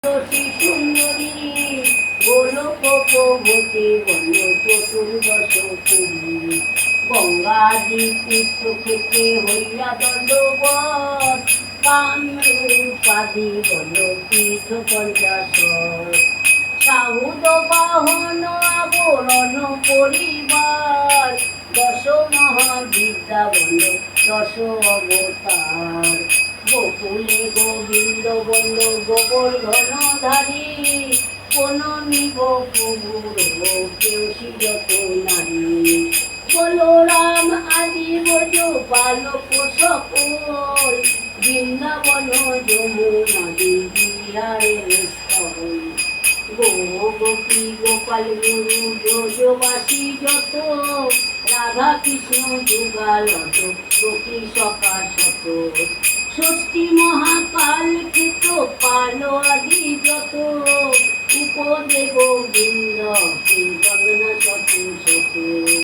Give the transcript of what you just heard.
সুন্দরী গোলকপবতী বন্য চতুর্দশ পুরী গঙ্গাদি তীর্থক্ষেত্রে হইয়া দণ্ডবৎ কামরূপাদি বন্য তীর্থ পঞ্চাশর সাহুদ বাহন আবরণ পরিবার দশ মহাবিদ্যা বন্য দশ অবতার গোকুলে গোবিন্দ বন্য গোবর্ধনধারী কোন নিব প্রভুর কেউসি যত নারী বলরাম আদি ব্রজ বালক সকল বৃন্দাবন যমুনাদি বিহারের স্থল গোপী গোপাল গুরু ব্রজবাসী যত রাধা কৃষ্ণ যুগালত গোপী সখা শত ষষ্ঠী মহাকাল কৃত পাল আদি যত উপদেব বৃন্দ বন্দনা শত শত।